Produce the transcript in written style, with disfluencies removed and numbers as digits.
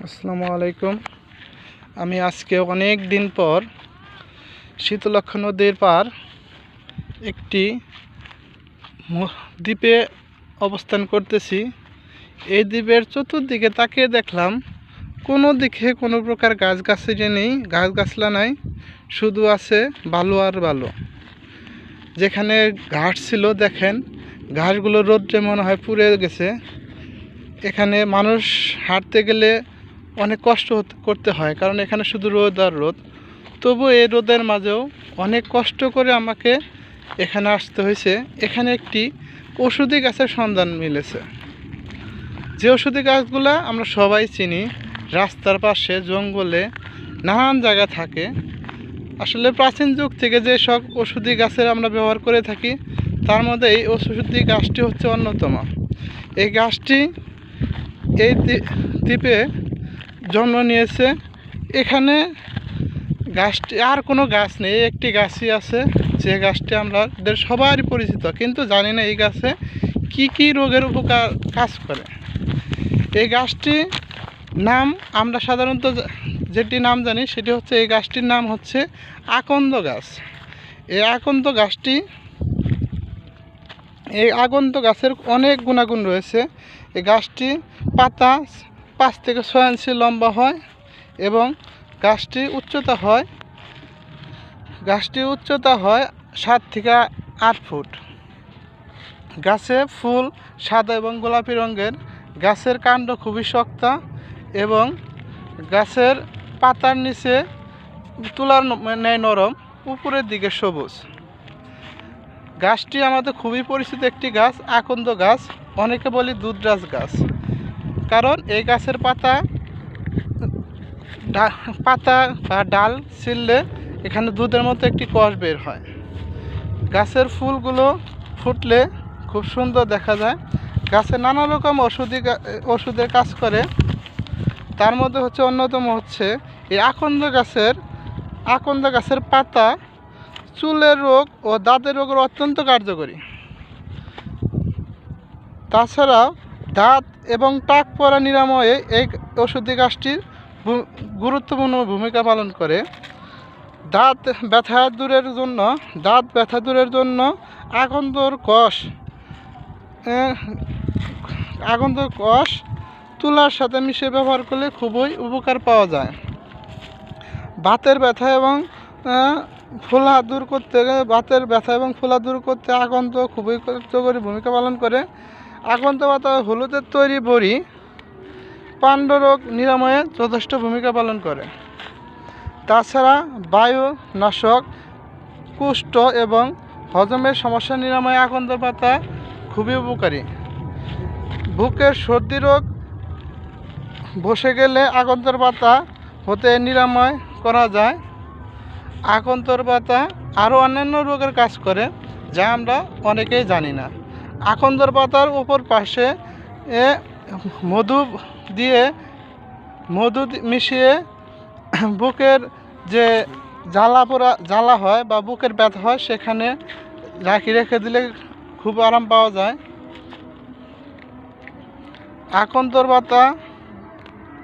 আসসালামু আলাইকুম। আমি আজকে অনেক দিন পর শীতলক্ষ্যা নদীর পার একটি দ্বীপে অবস্থান করতেছি। এই দ্বীপের চতুর্দিকে তাকিয়ে দেখলাম কোনো দিকে কোনো প্রকার গাছগাছালি নেই, গাছগাছলা নাই, শুধু আছে বালু আর বালু। যেখানে ঘাস ছিল দেখেন ঘাসগুলো রোদ্রে মনে হয় পুড়ে গেছে। এখানে মানুষ হাঁটতে গেলে অনেক কষ্ট করতে হয়, কারণ এখানে শুধু রোদ আর রোদ। তবু এই রোদের মাঝেও অনেক কষ্ট করে আমাকে এখানে আসতে হয়েছে। এখানে একটি ওষুধি গাছের সন্ধান মিলেছে। যে ওষুধি গাছগুলো আমরা সবাই চিনি, রাস্তার পাশে জঙ্গলে নানান জায়গা থাকে। আসলে প্রাচীন যুগ থেকে যে সব ওষুধি গাছের আমরা ব্যবহার করে থাকি, তার মধ্যে এই ওষুধি গাছটি হচ্ছে অন্যতম। এই গাছটি এই দ্বীপে জন্ম নিয়েছে। এখানে গাছটি আর কোনো গাছ নেই, একটি গাছই আছে, যে গাছটি আমাদের সবারই পরিচিত, কিন্তু জানি না এই গাছে কি কি রোগের উপকার কাজ করে। এই গাছটি নাম আমরা সাধারণত যেটি নাম জানি সেটি হচ্ছে, এই গাছটির নাম হচ্ছে আকন্দ গাছ। এই আকন্দ গাছের অনেক গুণাগুণ রয়েছে। এই গাছটি পাতা 5 থেকে 6 ইঞ্চি লম্বা হয় এবং গাছটির উচ্চতা হয় 7 থেকে 8 ফুট। গাছে ফুল সাদা এবং গোলাপি রঙের। গাছের কাণ্ড খুবই শক্ত এবং গাছের পাতার নিচে তুলার ন্যায় নরম, উপরের দিকে সবুজ। গাছটি আমাদের খুবই পরিচিত একটি গাছ, আকন্দ গাছ। অনেকে বলি দুধরাজ গাছ, কারণ এই গাছের পাতা বা ডাল ছিললে এখানে দুধের মতো একটি কষ বের হয়। গাছের ফুলগুলো ফুটলে খুব সুন্দর দেখা যায়। গাছে নানা রকম ওষুধের কাজ করে। তার মধ্যে অন্যতম হচ্ছে এই আকন্দ গাছের পাতা চুলের রোগ ও দাঁতের রোগের অত্যন্ত কার্যকরী। তাছাড়াও দাঁত এবং টাক পড়া নিরাময়ে এই ওষুধি গাছটির গুরুত্বপূর্ণ ভূমিকা পালন করে। দাঁত ব্যথা দূরের জন্য আকন্দর কষ তুলার সাথে মিশিয়ে ব্যবহার করলে খুবই উপকার পাওয়া যায়। বাতের ব্যথা এবং ফোলা দূর করতে আকন্দ খুবই কার্যকরী ভূমিকা পালন করে। আকন্দ পাতা হলুদের তৈরি বড়ি পাণ্ডরোগ নিরাময়ে যথেষ্ট ভূমিকা পালন করে। তাছাড়া বায়ুনাশক, কুষ্ঠ এবং হজমের সমস্যা নিরাময়ে আকন্দ পাতা খুবই উপকারী। বুকের সর্দি রোগ বসে গেলে আকন্দর পাতা হতে নিরাময় করা যায়। আকন্দর পাতা আরও অন্যান্য রোগের কাজ করে, যা আমরা অনেকেই জানি না। আকন্দর পাতার উপর পাশে মধু মিশিয়ে বুকের যে জ্বালা হয় বা বুকের ব্যথা হয়, সেখানে রেখে দিলে খুব আরাম পাওয়া যায়। আকন্দর পাতা